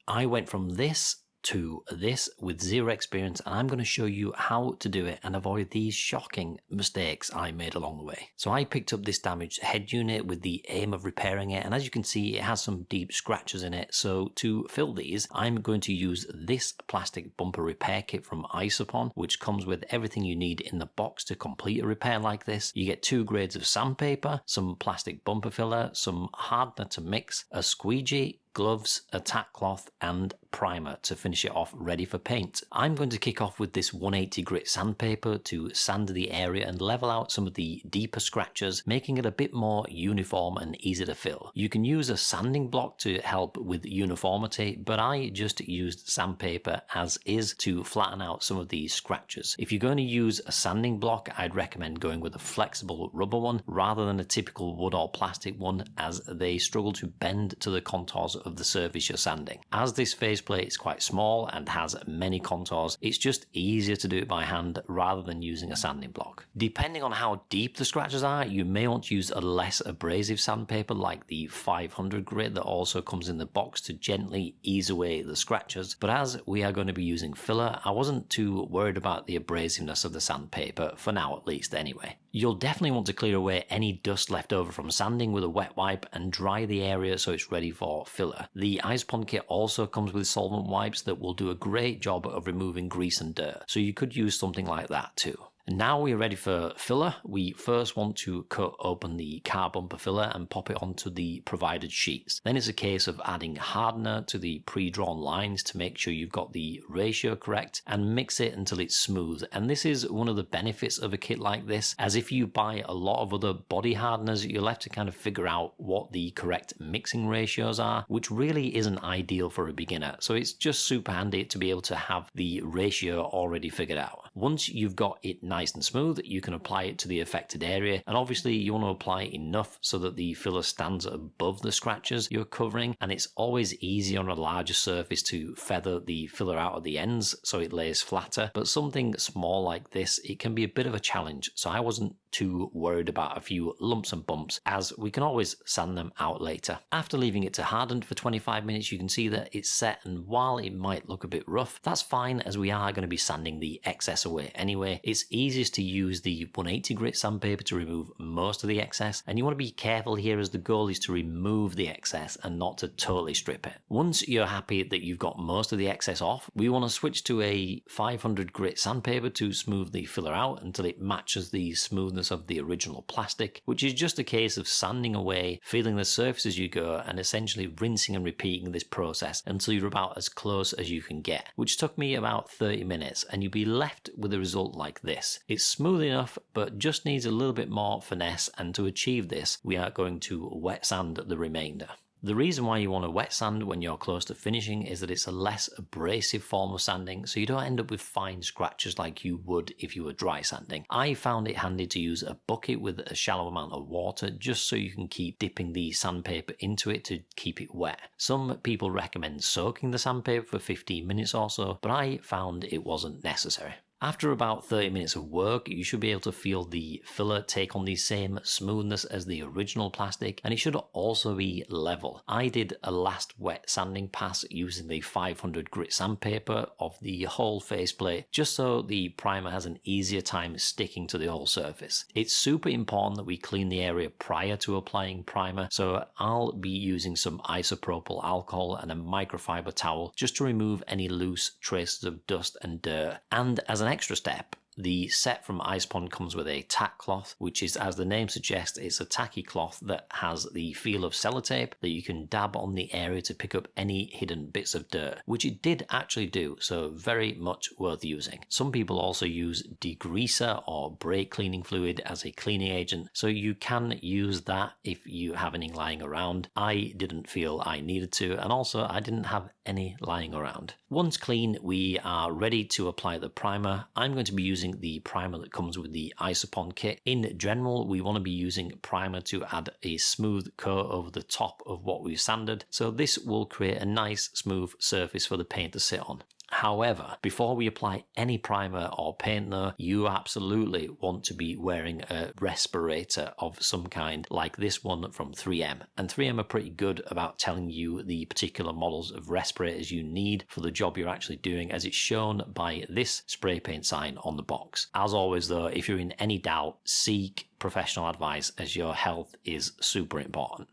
I went from this to this with zero experience, and I'm going to show you how to do it and avoid these shocking mistakes I made along the way. So I picked up this damaged head unit with the aim of repairing it, and as you can see, it has some deep scratches in it. So to fill these, I'm going to use this plastic bumper repair kit from Isopon, which comes with everything you need in the box to complete a repair like this. You get 2 grades of sandpaper, some plastic bumper filler, some hardener to mix, a squeegee, gloves, a tack cloth and primer to finish it off ready for paint. I'm going to kick off with this 180 grit sandpaper to sand the area and level out some of the deeper scratches, making it a bit more uniform and easy to fill. You can use a sanding block to help with uniformity, but I just used sandpaper as is to flatten out some of these scratches. If you're going to use a sanding block, I'd recommend going with a flexible rubber one rather than a typical wood or plastic one, as they struggle to bend to the contours of the surface you're sanding. As this faceplate is quite small and has many contours, it's just easier to do it by hand rather than using a sanding block. Depending on how deep the scratches are, you may want to use a less abrasive sandpaper like the 500 grit that also comes in the box to gently ease away the scratches. But as we are going to be using filler, I wasn't too worried about the abrasiveness of the sandpaper, for now at least anyway. You'll definitely want to clear away any dust left over from sanding with a wet wipe and dry the area so it's ready for filler. The Isopon kit also comes with solvent wipes that will do a great job of removing grease and dirt, so you could use something like that too. And now we're ready for filler. We first want to cut open the car bumper filler and pop it onto the provided sheets. Then it's a case of adding hardener to the pre-drawn lines to make sure you've got the ratio correct and mix it until it's smooth. And this is one of the benefits of a kit like this, as if you buy a lot of other body hardeners, you'll have to kind of figure out what the correct mixing ratios are, which really isn't ideal for a beginner. So it's just super handy to be able to have the ratio already figured out. Once you've got it nice and smooth, you can apply it to the affected area, and obviously you want to apply enough so that the filler stands above the scratches you're covering, and it's always easy on a larger surface to feather the filler out at the ends so it lays flatter, but something small like this, it can be a bit of a challenge, so I wasn't too worried about a few lumps and bumps, as we can always sand them out later. After leaving it to harden for 25 minutes, you can see that it's set, and while it might look a bit rough, that's fine, as we are going to be sanding the excess away anyway. It's easiest to use the 180 grit sandpaper to remove most of the excess, and you want to be careful here, as the goal is to remove the excess and not to totally strip it. Once you're happy that you've got most of the excess off, we want to switch to a 500 grit sandpaper to smooth the filler out until it matches the smoothness of the original plastic, which is just a case of sanding away, feeling the surface as you go, and essentially rinsing and repeating this process until you're about as close as you can get, which took me about 30 minutes, and you'll be left with a result like this. It's smooth enough, but just needs a little bit more finesse, and to achieve this, we are going to wet sand the remainder. The reason why you want to wet sand when you're close to finishing is that it's a less abrasive form of sanding, so you don't end up with fine scratches like you would if you were dry sanding. I found it handy to use a bucket with a shallow amount of water, just so you can keep dipping the sandpaper into it to keep it wet. Some people recommend soaking the sandpaper for 15 minutes or so, but I found it wasn't necessary. After about 30 minutes of work, you should be able to feel the filler take on the same smoothness as the original plastic, and it should also be level. I did a last wet sanding pass using the 500 grit sandpaper of the whole faceplate, just so the primer has an easier time sticking to the whole surface. It's super important that we clean the area prior to applying primer, so I'll be using some isopropyl alcohol and a microfiber towel just to remove any loose traces of dust and dirt. And as an extra step, the set from Isopon comes with a tack cloth, which is, as the name suggests, it's a tacky cloth that has the feel of sellotape that you can dab on the area to pick up any hidden bits of dirt, which it did actually do, so very much worth using. Some people also use degreaser or brake cleaning fluid as a cleaning agent, so you can use that if you have any lying around. I didn't feel I needed to, and also I didn't have any lying around. Once clean, we are ready to apply the primer. I'm going to be using the primer that comes with the Isopon kit. In general, we want to be using primer to add a smooth coat over the top of what we've sanded, so this will create a nice smooth surface for the paint to sit on. However, before we apply any primer or paint though, you absolutely want to be wearing a respirator of some kind, like this one from 3M. And 3M are pretty good about telling you the particular models of respirators you need for the job you're actually doing, as it's shown by this spray paint sign on the box. As always though, if you're in any doubt, seek professional advice, as your health is super important.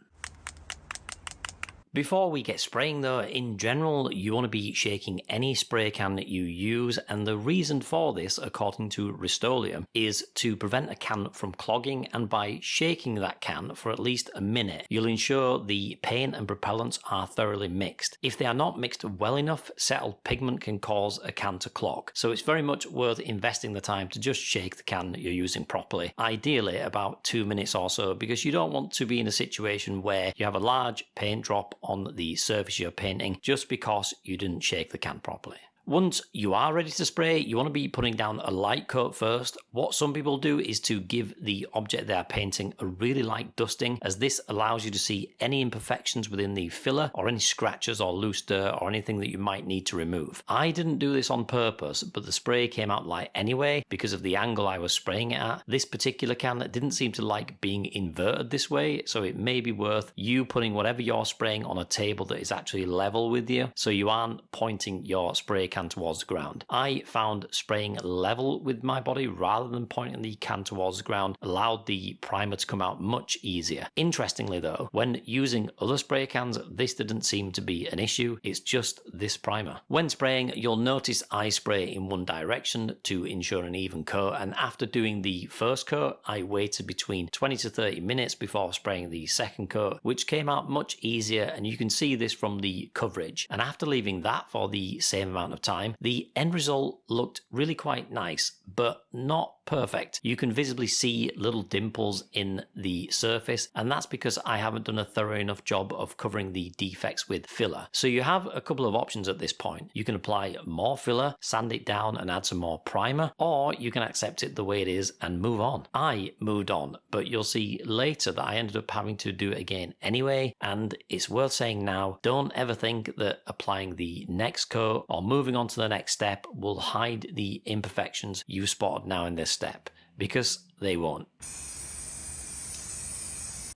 Before we get spraying though, in general, you want to be shaking any spray can that you use, and the reason for this, according to Rust-Oleum, is to prevent a can from clogging, and by shaking that can for at least a minute, you'll ensure the paint and propellants are thoroughly mixed. If they are not mixed well enough, settled pigment can cause a can to clog, so it's very much worth investing the time to just shake the can that you're using properly, ideally about 2 minutes or so, because you don't want to be in a situation where you have a large paint drop on the surface you're painting just because you didn't shake the can properly. Once you are ready to spray, you want to be putting down a light coat first. What some people do is to give the object they are painting a really light dusting, as this allows you to see any imperfections within the filler or any scratches or loose dirt or anything that you might need to remove. I didn't do this on purpose, but the spray came out light anyway because of the angle I was spraying it at. This particular can didn't seem to like being inverted this way, so it may be worth you putting whatever you're spraying on a table that is actually level with you, so you aren't pointing your spray can towards the ground. I found spraying level with my body rather than pointing the can towards the ground allowed the primer to come out much easier. Interestingly though, when using other spray cans, this didn't seem to be an issue. It's just this primer. When spraying, you'll notice I spray in one direction to ensure an even coat, and after doing the first coat, I waited between 20 to 30 minutes before spraying the second coat, which came out much easier, and you can see this from the coverage. And after leaving that for the same amount of time, the end result looked really quite nice, but not perfect. You can visibly see little dimples in the surface, and that's because I haven't done a thorough enough job of covering the defects with filler. So you have a couple of options at this point. You can apply more filler, sand it down and add some more primer, or you can accept it the way it is and move on. I moved on, but you'll see later that I ended up having to do it again anyway, and it's worth saying now, don't ever think that applying the next coat or moving on to the next step will hide the imperfections you spotted now in this step, because they won't.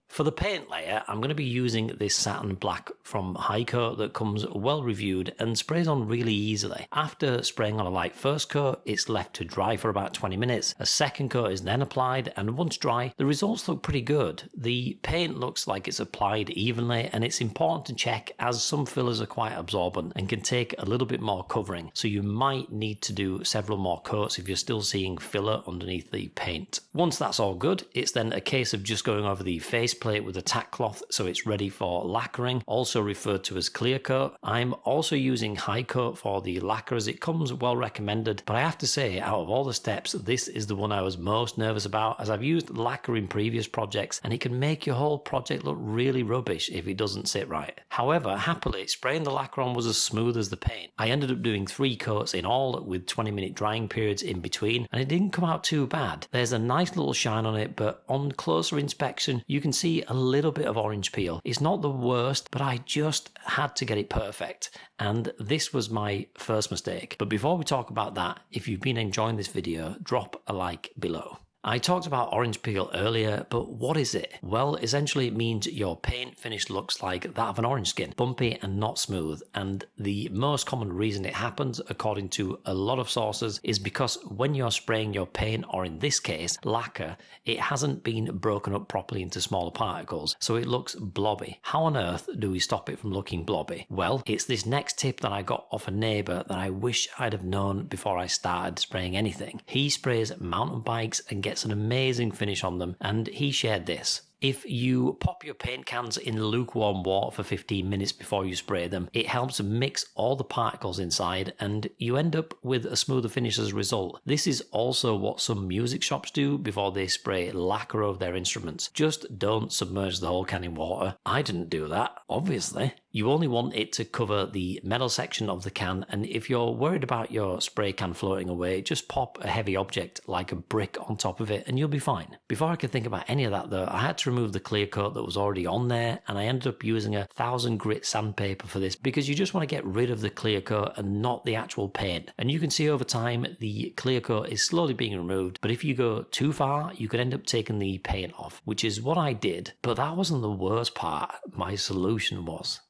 For the paint layer, I'm going to be using this satin black from High Coat that comes well reviewed and sprays on really easily. After spraying on a light first coat, it's left to dry for about 20 minutes. A second coat is then applied, and once dry, the results look pretty good. The paint looks like it's applied evenly, and it's important to check as some fillers are quite absorbent and can take a little bit more covering, so you might need to do several more coats if you're still seeing filler underneath the paint. Once that's all good, it's then a case of just going over the faceplate with a tack cloth so it's ready for lacquering, also referred to as clear coat. I'm also using High Coat for the lacquer as it comes well recommended, but I have to say, out of all the steps, this is the one I was most nervous about, as I've used lacquer in previous projects and it can make your whole project look really rubbish if it doesn't sit right. However, happily, spraying the lacquer on was as smooth as the paint. I ended up doing 3 coats in all with 20-minute drying periods in between, and it didn't come out too bad. There's a nice little shine on it, but on closer inspection you can see a little bit of orange peel. It's not the worst, but I just had to get it perfect, and this was my first mistake. But before we talk about that, if you've been enjoying this video, drop a like below. I talked about orange peel earlier, but what is it? Well, essentially it means your paint finish looks like that of an orange skin, bumpy and not smooth, and the most common reason it happens, according to a lot of sources, is because when you're spraying your paint, or in this case, lacquer, it hasn't been broken up properly into smaller particles, so it looks blobby. How on earth do we stop it from looking blobby? Well, it's this next tip that I got off a neighbour that I wish I'd have known before I started spraying anything. He sprays mountain bikes and gets an amazing finish on them, and he shared this. If you pop your paint cans in lukewarm water for 15 minutes before you spray them, it helps mix all the particles inside and you end up with a smoother finish as a result. This is also what some music shops do before they spray lacquer over their instruments. Just don't submerge the whole can in water. I didn't do that, obviously. You only want it to cover the metal section of the can, and if you're worried about your spray can floating away, just pop a heavy object like a brick on top of it and you'll be fine. Before I could think about any of that though, I had to remove the clear coat that was already on there, and I ended up using a 1000 grit sandpaper for this because you just want to get rid of the clear coat and not the actual paint. And you can see over time the clear coat is slowly being removed, but if you go too far you could end up taking the paint off, which is what I did. But that wasn't the worst part. My solution was.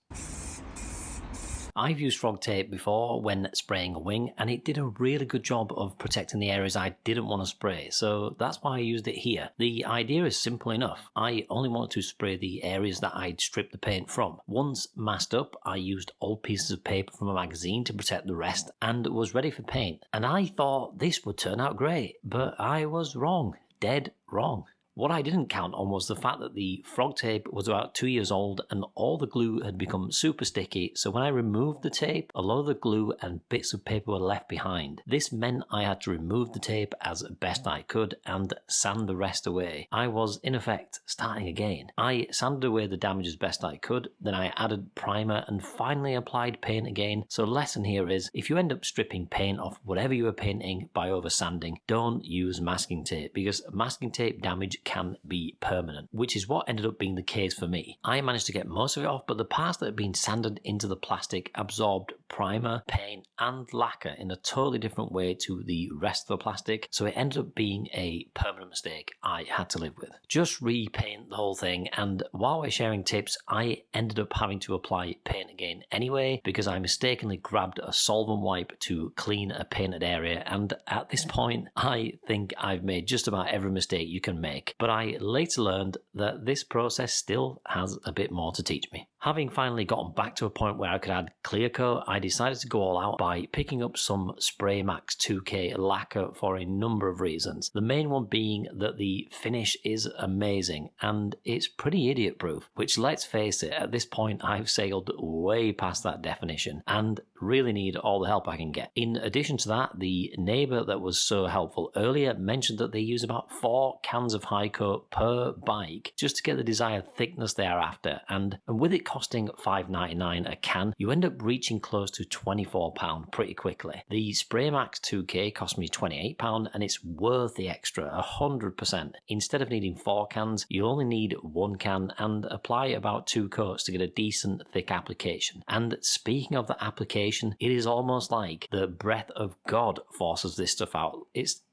I've used frog tape before when spraying a wing, and it did a really good job of protecting the areas I didn't want to spray, so that's why I used it here. The idea is simple enough. I only wanted to spray the areas that I'd stripped the paint from. Once masked up, I used old pieces of paper from a magazine to protect the rest and was ready for paint. And I thought this would turn out great, but I was wrong. Dead wrong. What I didn't count on was the fact that the frog tape was about 2 years old and all the glue had become super sticky, so when I removed the tape, a lot of the glue and bits of paper were left behind. This meant I had to remove the tape as best I could and sand the rest away. I was, in effect, starting again. I sanded away the damage as best I could, then I added primer and finally applied paint again. So the lesson here is, if you end up stripping paint off whatever you are painting by over sanding, don't use masking tape, because masking tape damage can be permanent, which is what ended up being the case for me. I managed to get most of it off, but the parts that had been sanded into the plastic absorbed primer, paint and lacquer in a totally different way to the rest of the plastic, so it ended up being a permanent mistake I had to live with. Just repaint the whole thing, and while we're sharing tips, I ended up having to apply paint again anyway because I mistakenly grabbed a solvent wipe to clean a painted area, and at this point I think I've made just about every mistake you can make. But I later learned that this process still has a bit more to teach me. Having finally gotten back to a point where I could add clear coat, I decided to go all out by picking up some Spray Max 2K lacquer for a number of reasons. The main one being that the finish is amazing and it's pretty idiot proof, which, let's face it, at this point I've sailed way past that definition and really need all the help I can get. In addition to that, the neighbour that was so helpful earlier mentioned that they use about 4 cans of high coat per bike just to get the desired thickness they are after, and with it costing $5.99 a can, you end up reaching close to £24 pretty quickly. The Spray Max 2K cost me £28 and it's worth the extra 100%. Instead of needing 4 cans, you only need 1 can and apply about 2 coats to get a decent thick application. And speaking of the application, it is almost like the breath of God forces this stuff out.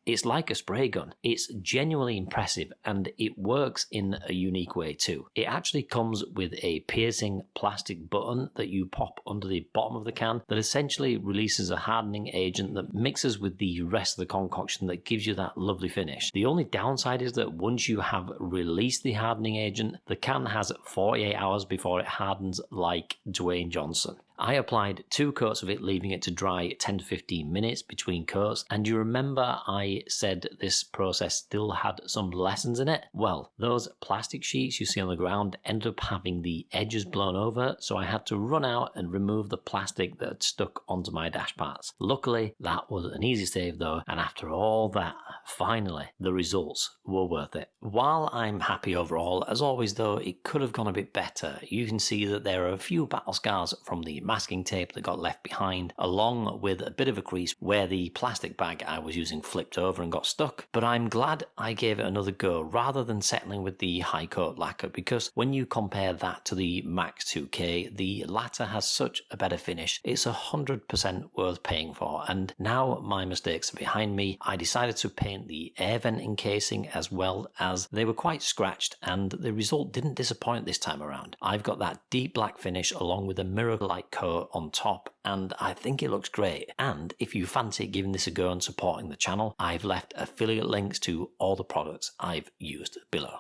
It's like a spray gun. It's genuinely impressive and it works in a unique way too. It actually comes with a piercing plastic button that you pop under the bottom of the can that essentially releases a hardening agent that mixes with the rest of the concoction that gives you that lovely finish. The only downside is that once you have released the hardening agent, the can has 48 hours before it hardens like Dwayne Johnson. I applied 2 coats of it, leaving it to dry 10 to 15 minutes between coats, and you remember I said this process still had some lessons in it? Well, those plastic sheets you see on the ground ended up having the edges blown over, so I had to run out and remove the plastic that had stuck onto my dash parts. Luckily, that was an easy save though, and after all that, finally, the results were worth it. While I'm happy overall, as always though, it could have gone a bit better. You can see that there are a few battle scars from the masking tape that got left behind, along with a bit of a crease where the plastic bag I was using flipped over and got stuck. But I'm glad I gave it another go rather than settling with the high coat lacquer, because when you compare that to the Max 2K, the latter has such a better finish. It's 100% worth paying for, and now my mistakes are behind me, I decided to paint the air venting casing as well, as they were quite scratched and the result didn't disappoint this time around. I've got that deep black finish along with a mirror-like coat on top, and I think it looks great. And if you fancy giving this a go and supporting the channel, I've left affiliate links to all the products I've used below.